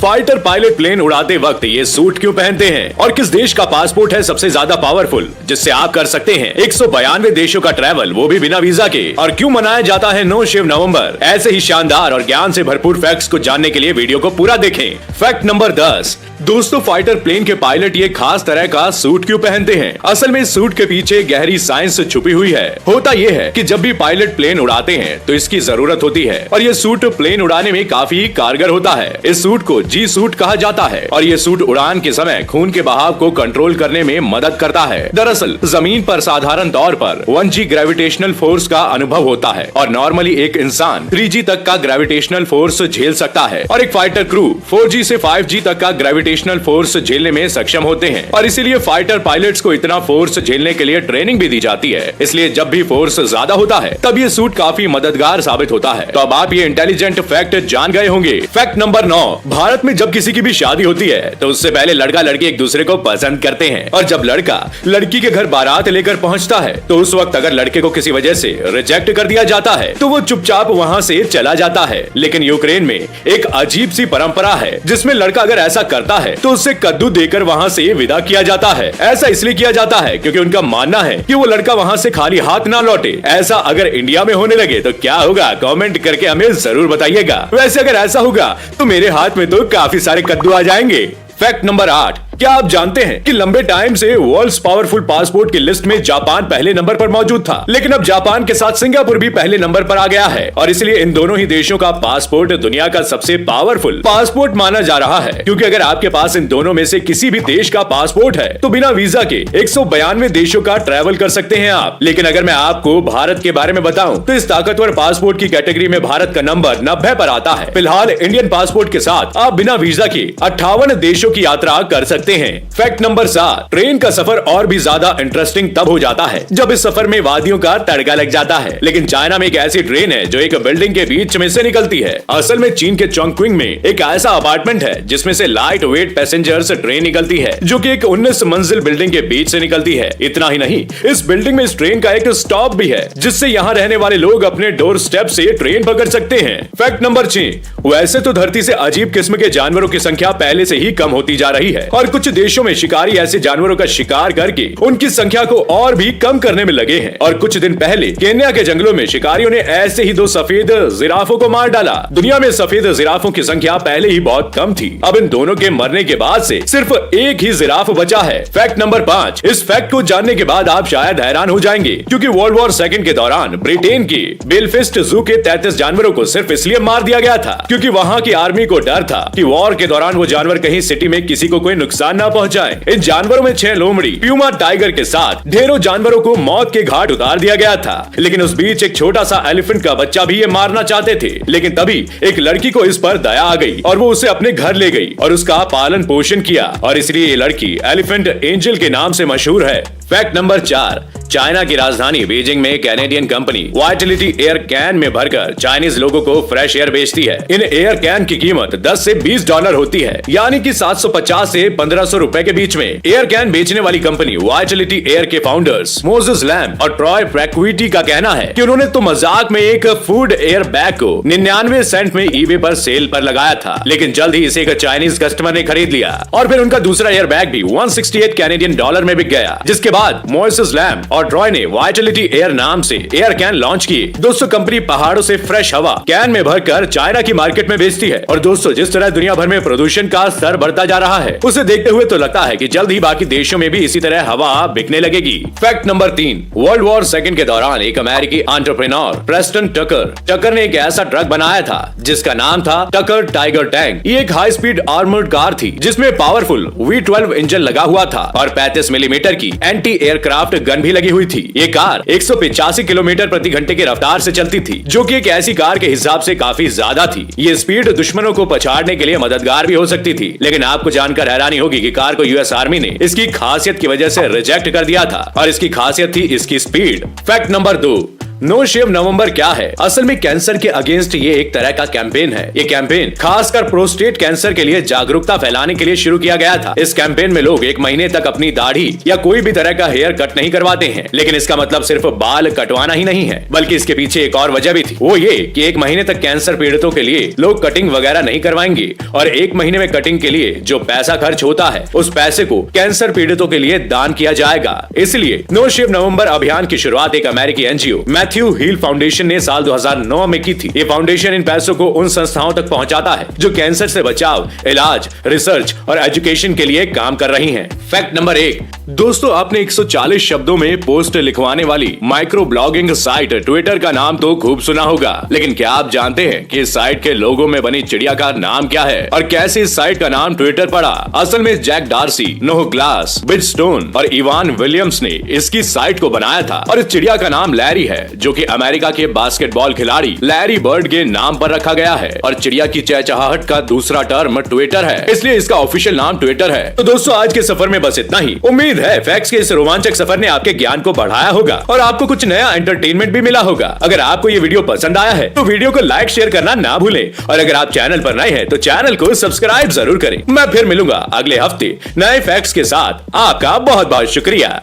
Fighter pilot plane उड़ाते वक्त ये सूट क्यों पहनते हैं और किस देश का पासपोर्ट है सबसे ज्यादा पावरफुल जिससे आप कर सकते हैं 192 देशों का ट्रैवल, वो भी बिना वीजा के, और क्यों मनाया जाता है नो शिव नवंबर। ऐसे ही शानदार और ज्ञान से भरपूर फैक्ट्स को जानने के लिए वीडियो को पूरा देखें। Fact number 10। दोस्तों, फाइटर प्लेन के पायलट ये खास तरह का सूट क्यों पहनते हैं? असल में इस सूट के पीछे गहरी साइंस छुपी हुई है। होता ये है कि जब भी पायलट प्लेन उड़ाते हैं तो इसकी जरूरत होती है और ये सूट प्लेन उड़ाने में काफी कारगर होता है। इस सूट को जी सूट कहा जाता है और ये सूट उड़ान के समय खून के बहाव को कंट्रोल करने में मदद करता है। दरअसल जमीन पर साधारण तौर पर 1G ग्रेविटेशनल फोर्स का अनुभव होता है और नॉर्मली एक इंसान 3G तक का ग्रेविटेशनल फोर्स झेल सकता है और एक फाइटर क्रू 4G से 5G तक का ग्रेविटेशनल फोर्स झेलने में सक्षम होते हैं और इसीलिए फाइटर पायलट्स को इतना फोर्स झेलने के लिए ट्रेनिंग भी दी जाती है। इसलिए जब भी फोर्स ज्यादा होता है तब ये सूट काफी मददगार साबित होता है। तो अब आप ये इंटेलिजेंट फैक्ट जान गए होंगे। Fact number 9। भारत में जब किसी की भी शादी होती है तो उससे पहले लड़का लड़की एक दूसरे को पसंद करते हैं और जब लड़का लड़की के घर बारात लेकर पहुंचता है तो उस वक्त अगर लड़के को किसी वजह से रिजेक्ट कर दिया जाता है तो वो चुपचाप वहां से चला जाता है। लेकिन यूक्रेन में एक अजीब सी परंपरा है जिसमें लड़का अगर ऐसा करता है तो उससे कद्दू देकर वहां से विदा किया जाता है। ऐसा इसलिए किया जाता है क्योंकि उनका मानना है कि वो लड़का वहां से खाली हाथ ना लौटे। ऐसा अगर इंडिया में होने लगे तो क्या होगा? कमेंट करके हमें जरूर बताइएगा। वैसे अगर ऐसा होगा तो मेरे हाथ में तो काफी सारे कद्दू आ जाएंगे। Fact number 8। क्या आप जानते हैं कि लंबे टाइम से वर्ल्ड्स पावरफुल पासपोर्ट की लिस्ट में जापान पहले नंबर पर मौजूद था, लेकिन अब जापान के साथ सिंगापुर भी पहले नंबर पर आ गया है और इसलिए इन दोनों ही देशों का पासपोर्ट दुनिया का सबसे पावरफुल पासपोर्ट माना जा रहा है। क्योंकि अगर आपके पास इन दोनों में से किसी भी देश का पासपोर्ट है तो बिना वीजा के 192 देशों का ट्रैवल कर सकते हैं आप। लेकिन अगर मैं आपको भारत के बारे में बताऊं तो इस ताकतवर पासपोर्ट की कैटेगरी में भारत का नंबर 90 पर आता है। फिलहाल इंडियन पासपोर्ट के साथ आप बिना वीजा के 58 देशों की यात्रा कर सकते हैं। Fact number 7। ट्रेन का सफर और भी ज्यादा इंटरेस्टिंग तब हो जाता है जब इस सफर में वादियों का तड़का लग जाता है। लेकिन चाइना में एक ऐसी ट्रेन है जो एक बिल्डिंग के बीच में से निकलती है। असल में चीन के चोंगक्विंग में एक ऐसा अपार्टमेंट है जिसमें से लाइट वेट पैसेंजर्स ट्रेन निकलती है जो कि एक 19 मंजिल बिल्डिंग के बीच से निकलती है। इतना ही नहीं, इस बिल्डिंग में इस ट्रेन का एक स्टॉप भी है जिससे यहाँ रहने वाले लोग अपने डोर स्टेप से ट्रेन पकड़ सकते हैं। Fact number 6। वैसे तो धरती से अजीब किस्म के जानवरों की संख्या पहले से ही कम होती जा रही है और कुछ देशों में शिकारी ऐसे जानवरों का शिकार करके उनकी संख्या को और भी कम करने में लगे हैं। और कुछ दिन पहले केन्या के जंगलों में शिकारियों ने ऐसे ही 2 सफेद जिराफों को मार डाला। दुनिया में सफेद जिराफों की संख्या पहले ही बहुत कम थी। अब इन दोनों के मरने के बाद से सिर्फ एक ही जिराफ बचा है। Fact number 5। इस फैक्ट को जानने के बाद आप शायद हैरान हो जाएंगे क्योंकि वर्ल्ड वॉर सेकंड के दौरान ब्रिटेन के बेलफास्ट जू के 33 जानवरों को सिर्फ इसलिए मार दिया गया था क्योंकि वहां की आर्मी को डर था कि वॉर के दौरान वो जानवर कहीं सिटी में किसी को कोई नुकसान न पहुंचाए। इन जानवरों में 6 लोमड़ी, प्यूमा टाइगर के साथ ढेरों जानवरों को मौत के घाट उतार दिया गया था। लेकिन उस बीच एक छोटा सा एलिफेंट का बच्चा भी ये मारना चाहते थे, लेकिन तभी एक लड़की को इस पर दया आ गई और वो उसे अपने घर ले गई और उसका पालन पोषण किया और इसलिए ये लड़की एलिफेंट एंजल के नाम से मशहूर है। Fact number 4। चाइना की राजधानी बीजिंग में Canadian company Vitality air can में भरकर चाइनीज लोगों को फ्रेश एयर बेचती है। इन एयर कैन की कीमत 10 से 20 डॉलर होती है, यानी कि 750 से 1500 रुपए के बीच में। एयर कैन बेचने वाली कंपनी वाइटलिटी एयर के फाउंडर्स मोजेस लैम और ट्रॉय प्रैक्विटी का कहना है कि उन्होंने तो मजाक में एक फूड एयर बैग को 99 सेंट में ईबे पर सेल पर लगाया था, लेकिन जल्द ही इसे एक चाइनीज कस्टमर ने खरीद लिया और फिर उनका दूसरा एयर बैग भी 168 कैनेडियन डॉलर में बिक गया। जिसके बाद मोजेस लैम और ट्रॉय ने वाइटलिटी एयर नाम से एयर कैन लॉन्च किए। दोस्तों, कंपनी पहाड़ों से फ्रेश हवा कैन में भरकर चाइना की मार्केट में बेचती है। और दोस्तों, जिस तरह दुनिया भर में प्रदूषण का स्तर बढ़ता जा रहा है उसे देखते हुए तो लगता है कि जल्द ही बाकी देशों में भी इसी तरह हवा बिकने लगेगी। Fact number 3। World war second के दौरान एक अमेरिकी एंटरप्रेन्योर प्रेस्टन टकर ने एक ऐसा ट्रक बनाया था जिसका नाम था टकर टाइगर टैंक। ये एक हाई स्पीड आर्मर्ड कार थी जिसमें पावरफुल V12 इंजन लगा हुआ था और 35 मिलीमीटर की एंटी एयरक्राफ्ट गन भी लगी हुई थी। ये कार 185 किलोमीटर प्रति घंटे की रफ्तार से चलती थी, जो कि एक ऐसी कार के हिसाब से काफी ज्यादा थी। ये स्पीड दुश्मनों को पछाड़ने के लिए मददगार भी हो सकती थी। लेकिन आपको जानकर हैरानी होगी कि कार को यूएस आर्मी ने इसकी खासियत की वजह से रिजेक्ट कर दिया था और इसकी खासियत थी इसकी स्पीड। Fact number 2। नो शेव नवंबर क्या है? असल में कैंसर के अगेंस्ट ये एक तरह का कैंपेन है। ये कैंपेन खासकर प्रोस्टेट कैंसर के लिए जागरूकता फैलाने के लिए शुरू किया गया था। इस कैंपेन में लोग 1 महीने तक अपनी दाढ़ी या कोई भी तरह का हेयर कट नहीं करवाते हैं, लेकिन इसका मतलब सिर्फ बाल कटवाना ही नहीं है, बल्कि इसके पीछे एक और वजह भी थी। वो ये कि 1 महीने तक कैंसर पीड़ितों के लिए लोग कटिंग वगैरह नहीं करवाएंगे और 1 महीने में कटिंग के लिए जो पैसा खर्च होता है उस पैसे को कैंसर पीड़ितों के लिए दान किया जाएगा। इसलिए नो शेव नवंबर अभियान की शुरुआत एक अमेरिकी एनजीओ मैथ्यू हील फाउंडेशन ने साल 2009 में की थी। ये फाउंडेशन इन पैसों को उन संस्थाओं तक पहुंचाता है जो कैंसर से बचाव, इलाज, रिसर्च और एजुकेशन के लिए काम कर रही हैं। फैक्ट नंबर 1, दोस्तों आपने 140 शब्दों में पोस्ट लिखवाने वाली माइक्रो ब्लॉगिंग साइट ट्विटर का नाम तो खूब सुना होगा, लेकिन क्या आप जानते हैं कि इस साइट के लोगो में बनी चिड़िया का नाम क्या है और कैसे इस साइट का नाम ट्विटर पड़ा? असल में जैक डार्सी, नोह ग्लास, बिज स्टोन और इवान विलियम्स ने इसकी साइट को बनाया था और इस चिड़िया का नाम लैरी है, जो कि अमेरिका के बास्केटबॉल खिलाड़ी लैरी बर्ड के नाम पर रखा गया है और चिड़िया की चहचहाहट का दूसरा टर्म ट्विटर है, इसलिए इसका ऑफिशियल नाम ट्विटर है। तो दोस्तों आज के सफर में बस इतना ही। उम्मीद है फैक्ट्स के इस रोमांचक सफर ने आपके ज्ञान को बढ़ाया होगा और आपको कुछ नया एंटरटेनमेंट भी मिला होगा। अगर आपको ये वीडियो पसंद आया है तो वीडियो को लाइक शेयर करना ना भूलें और अगर आप चैनल पर नए हैं तो चैनल को सब्सक्राइब जरूर करें। मैं फिर मिलूंगा अगले हफ्ते नए फैक्ट्स के साथ। आपका बहुत बहुत शुक्रिया।